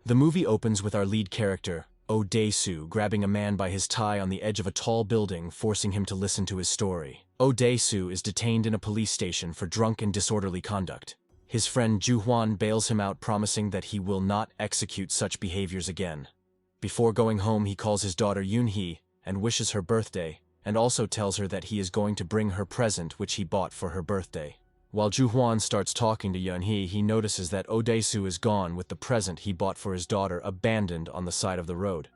The movie opens with our lead character, Oh-dae-soo, grabbing a man by his tie on the edge of a tall building, forcing him to listen to his story. Oh-dae-soo is detained in a police station for drunk and disorderly conduct. His friend Ju-hwan bails him out, promising that he will not execute such behaviors again. Before going home, he calls his daughter Yoon-hee and wishes her birthday, and also tells her that he is going to bring her present which he bought for her birthday. While Ju-hwan starts talking to Yoon-hee, he notices that Oh-dae-soo is gone with the present he bought for his daughter abandoned on the side of the road.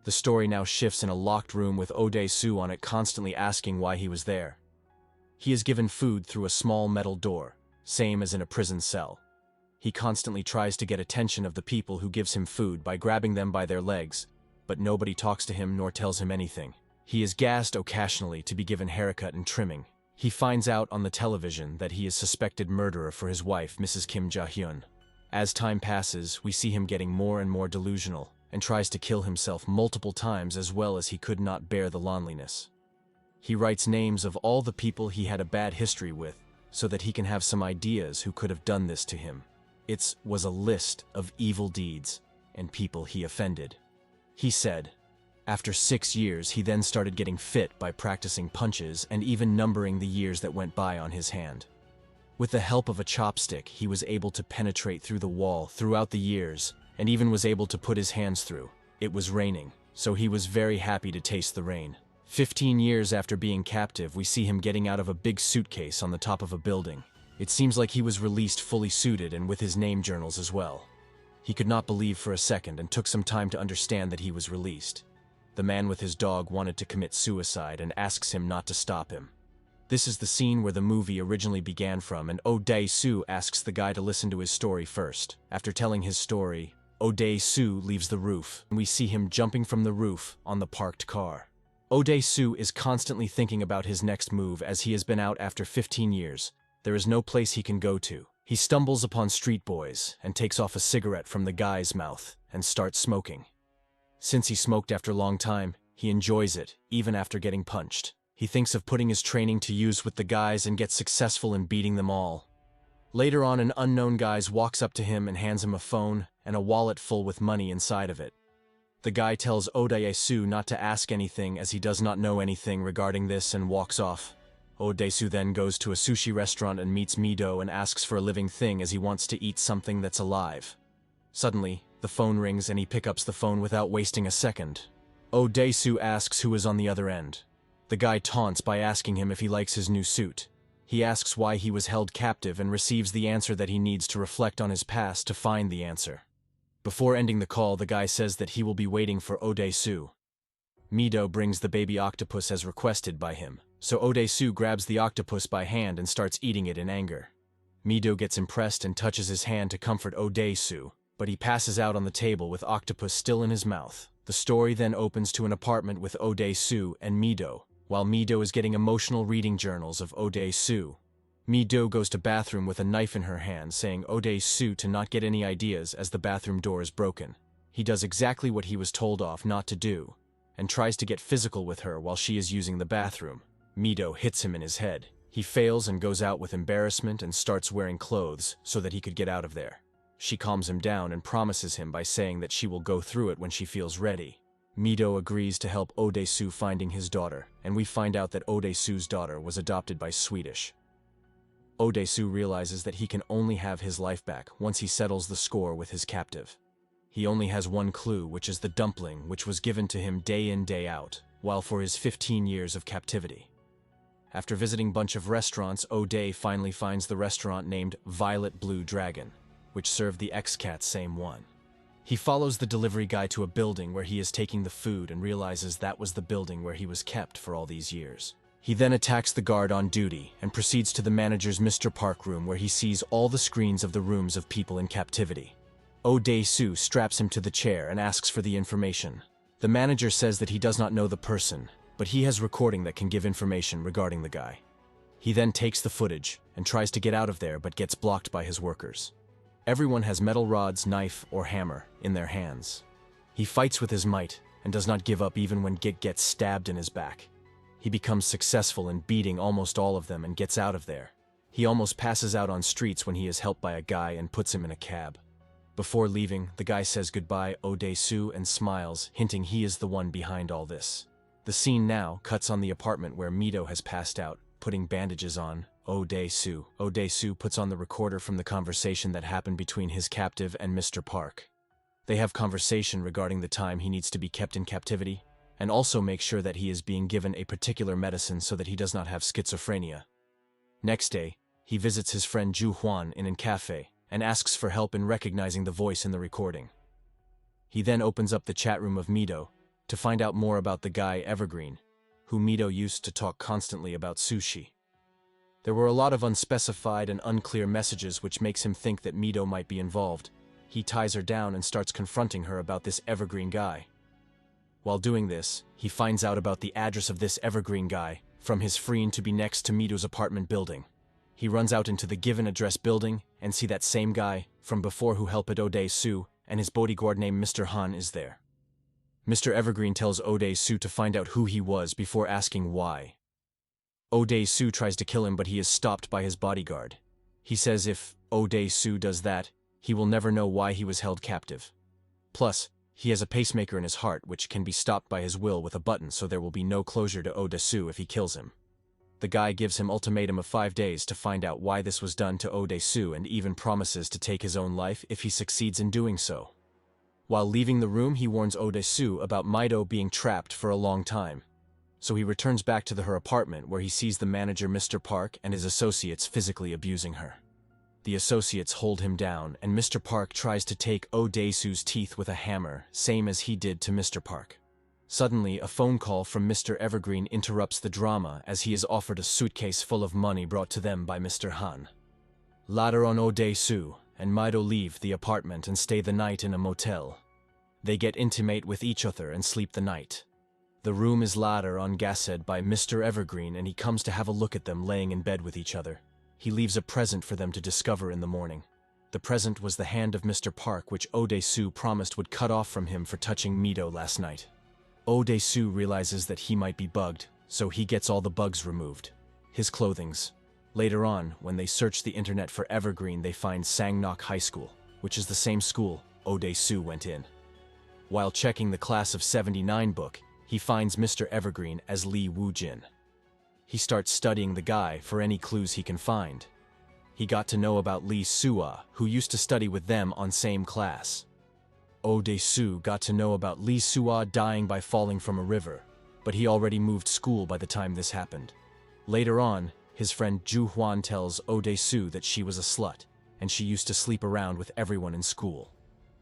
The story now shifts in a locked room with Oh-dae-soo on it, constantly asking why he was there. He is given food through a small metal door, same as in a prison cell. He constantly tries to get attention of the people who gives him food by grabbing them by their legs, but nobody talks to him nor tells him anything. He is gassed occasionally to be given haircut and trimming. He finds out on the television that he is suspected murderer for his wife, Mrs. Kim Ja-hyun. As time passes, we see him getting more and more delusional, and tries to kill himself multiple times as well as he could not bear the loneliness. He writes names of all the people he had a bad history with, so that he can have some ideas who could have done this to him. It was a list of evil deeds and people he offended. He said, after 6 years, he then started getting fit by practicing punches and even numbering the years that went by on his hand. With the help of a chopstick, he was able to penetrate through the wall throughout the years, and even was able to put his hands through. It was raining, so he was very happy to taste the rain. 15 years after being captive, we see him getting out of a big suitcase on the top of a building. It seems like he was released fully suited and with his name journals as well. He could not believe for a second and took some time to understand that he was released. The man with his dog wanted to commit suicide and asks him not to stop him. This is the scene where the movie originally began from, and Oh-dae-soo asks the guy to listen to his story first. After telling his story, Oh-dae-soo leaves the roof, and we see him jumping from the roof on the parked car. Oh-dae-soo is constantly thinking about his next move as he has been out after 15 years. There is no place he can go to. He stumbles upon street boys and takes off a cigarette from the guy's mouth and starts smoking. Since he smoked after a long time, he enjoys it, even after getting punched. He thinks of putting his training to use with the guys and gets successful in beating them all. Later on, an unknown guy walks up to him and hands him a phone and a wallet full with money inside of it. The guy tells Oh-dae-soo not to ask anything as he does not know anything regarding this and walks off. Oh-dae-soo then goes to a sushi restaurant and meets Mi-do and asks for a living thing as he wants to eat something that's alive. Suddenly, the phone rings and he picks up the phone without wasting a second. Oh-dae-soo asks who is on the other end. The guy taunts by asking him if he likes his new suit. He asks why he was held captive and receives the answer that he needs to reflect on his past to find the answer. Before ending the call, the guy says that he will be waiting for Oh-dae-soo. Mi-do brings the baby octopus as requested by him, so Oh-dae-soo grabs the octopus by hand and starts eating it in anger. Mi-do gets impressed and touches his hand to comfort Oh-dae-soo, but he passes out on the table with octopus still in his mouth. The story then opens to an apartment with Oh-dae-soo and Mi-do. While Mi-do is getting emotional reading journals of Oh-dae-soo, Mi-do goes to bathroom with a knife in her hand, saying Oh-dae-soo to not get any ideas as the bathroom door is broken. He does exactly what he was told off not to do, and tries to get physical with her while she is using the bathroom. Mi-do hits him in his head. He fails and goes out with embarrassment and starts wearing clothes so that he could get out of there. She calms him down and promises him by saying that she will go through it when she feels ready. Mi-do agrees to help Oh-dae-soo finding his daughter, and we find out that Oh-dae-soo's daughter was adopted by Swedish. Oh-dae-soo realizes that he can only have his life back once he settles the score with his captive. He only has one clue, which is the dumpling which was given to him day in day out, while for his 15 years of captivity. After visiting a bunch of restaurants, Oh-dae finally finds the restaurant named Violet Blue Dragon, which served the ex-cat same one. He follows the delivery guy to a building where he is taking the food and realizes that was the building where he was kept for all these years. He then attacks the guard on duty and proceeds to the manager's Mr. Park room where he sees all the screens of the rooms of people in captivity. Oh-dae-soo straps him to the chair and asks for the information. The manager says that he does not know the person, but he has recording that can give information regarding the guy. He then takes the footage and tries to get out of there but gets blocked by his workers. Everyone has metal rods, knife, or hammer in their hands. He fights with his might and does not give up even when Git gets stabbed in his back. He becomes successful in beating almost all of them and gets out of there. He almost passes out on streets when he is helped by a guy and puts him in a cab. Before leaving, the guy says goodbye Odesu and smiles, hinting he is the one behind all this. The scene now cuts on the apartment where Mito has passed out, putting bandages on Odesu. Odesu puts on the recorder from the conversation that happened between his captive and Mr. Park. They have conversation regarding the time he needs to be kept in captivity, and also make sure that he is being given a particular medicine so that he does not have schizophrenia. Next day, he visits his friend Ju Huan in a cafe and asks for help in recognizing the voice in the recording. He then opens up the chat room of Mito to find out more about the guy Evergreen, who Mito used to talk constantly about sushi. There were a lot of unspecified and unclear messages which makes him think that Mito might be involved. He ties her down and starts confronting her about this Evergreen guy. While doing this, he finds out about the address of this Evergreen guy from his friend to be next to Mito's apartment building. He runs out into the given address building and see that same guy from before who helped Odesu, and his bodyguard named Mr. Han is there. Mr. Evergreen tells Odesu to find out who he was before asking why. Odesu tries to kill him, but he is stopped by his bodyguard. He says if Odesu does that, he will never know why he was held captive. Plus, he has a pacemaker in his heart which can be stopped by his will with a button, so there will be no closure to Odesu if he kills him. The guy gives him ultimatum of 5 days to find out why this was done to Odesu and even promises to take his own life if he succeeds in doing so. While leaving the room, he warns Odesu about Mito being trapped for a long time. So he returns back to her apartment where he sees the manager Mr. Park and his associates physically abusing her. The associates hold him down, and Mr. Park tries to take Odesu's teeth with a hammer, same as he did to Mr. Park. Suddenly, a phone call from Mr. Evergreen interrupts the drama as he is offered a suitcase full of money brought to them by Mr. Han. Later on, Odesu and Mito leave the apartment and stay the night in a motel. They get intimate with each other and sleep the night. The room is later on gassed by Mr. Evergreen, and he comes to have a look at them laying in bed with each other. He leaves a present for them to discover in the morning. The present was the hand of Mr. Park, which Odesu promised would cut off from him for touching Mito last night. Odesu realizes that he might be bugged, so he gets all the bugs removed. His clothings. Later on, when they search the internet for Evergreen, they find Sangnok High School, which is the same school Odesu went in. While checking the Class of '79 book, he finds Mr. Evergreen as Lee Woo-jin. He starts studying the guy for any clues he can find. He got to know about Lee Soo-ah, who used to study with them on same class. Odesu got to know about Lee Soo-ah dying by falling from a river, but he already moved school by the time this happened. Later on, his friend Ju Huan tells Odesu that she was a slut, and she used to sleep around with everyone in school.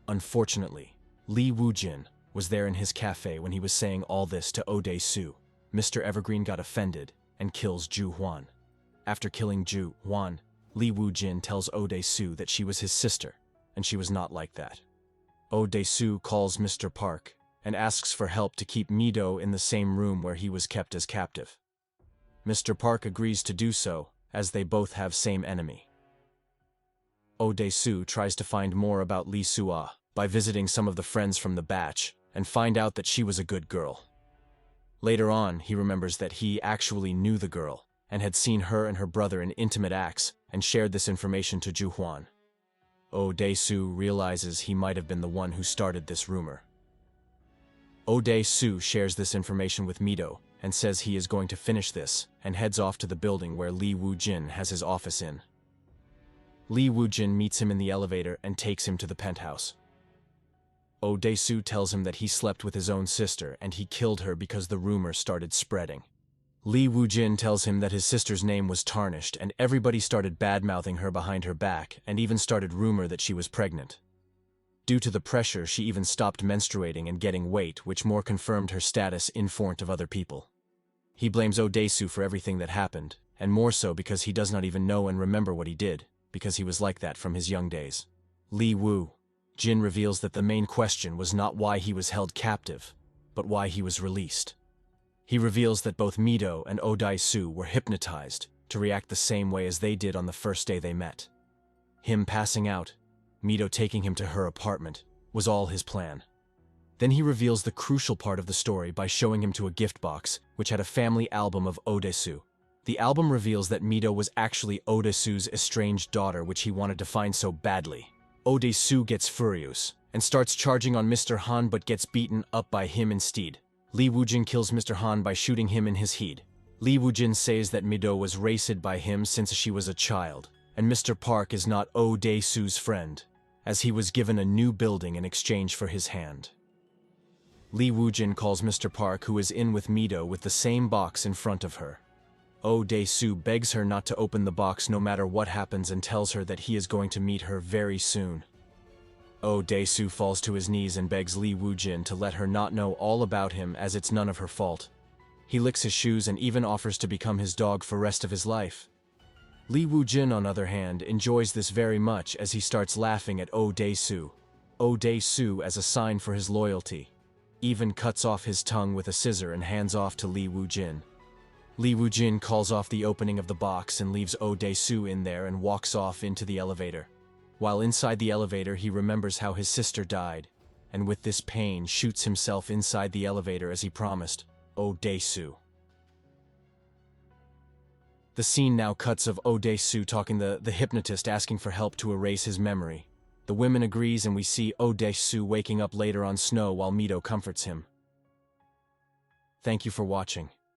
Unfortunately, Lee Woo-jin was there in his cafe when he was saying all this to Odesu. Mr. Evergreen got offended and kills Ju Huan. After killing Ju Huan, Lee Woo-jin tells Odesu that she was his sister, and she was not like that. Odesu calls Mr. Park and asks for help to keep Mito in the same room where he was kept as captive. Mr. Park agrees to do so, as they both have same enemy. Odesu tries to find more about Lee Soo-ah by visiting some of the friends from the batch and find out that she was a good girl. Later on, he remembers that he actually knew the girl and had seen her and her brother in intimate acts and shared this information to Ju Huan. Odesu realizes he might have been the one who started this rumor. Odesu shares this information with Mito and says he is going to finish this and heads off to the building where Lee Woo-jin has his office in. Lee Woo-jin meets him in the elevator and takes him to the penthouse. Odesu tells him that he slept with his own sister and he killed her because the rumor started spreading. Lee Woo-jin tells him that his sister's name was tarnished and everybody started bad-mouthing her behind her back and even started rumor that she was pregnant. Due to the pressure, she even stopped menstruating and getting weight, which more confirmed her status in front of other people. He blames Odesu for everything that happened, and more so because he does not even know and remember what he did, because he was like that from his young days. Lee Woo-jin reveals that the main question was not why he was held captive, but why he was released. He reveals that both Mito and Odesu were hypnotized to react the same way as they did on the first day they met. Him passing out, Mito taking him to her apartment, was all his plan. Then he reveals the crucial part of the story by showing him to a gift box, which had a family album of Odesu. The album reveals that Mito was actually Odesu's estranged daughter, which he wanted to find so badly. Oh Dae-soo gets furious and starts charging on Mr. Han but gets beaten up by him instead. Lee Woo-jin kills Mr. Han by shooting him in his head. Lee Woo-jin says that Mido was raised by him since she was a child, and Mr. Park is not Oh Dae-soo's friend, as he was given a new building in exchange for his hand. Lee Woo-jin calls Mr. Park, who is in with Mido, with the same box in front of her. Oh Dae-soo begs her not to open the box no matter what happens and tells her that he is going to meet her very soon. Oh Dae-soo falls to his knees and begs Lee Woo-jin to let her not know all about him as it's none of her fault. He licks his shoes and even offers to become his dog for rest of his life. Lee Woo-jin, on the other hand, enjoys this very much as he starts laughing at Oh Dae-soo. Oh Dae-soo, as a sign for his loyalty, even cuts off his tongue with a scissor and hands off to Lee Woo-jin. Lee Woo-jin calls off the opening of the box and leaves Oh Dae-soo in there and walks off into the elevator. While inside the elevator, he remembers how his sister died, and with this pain shoots himself inside the elevator as he promised Oh Dae-soo. The scene now cuts of Oh Dae-soo talking to the hypnotist, asking for help to erase his memory. The woman agrees and we see Oh Dae-soo waking up later on snow while Mido comforts him. Thank you for watching.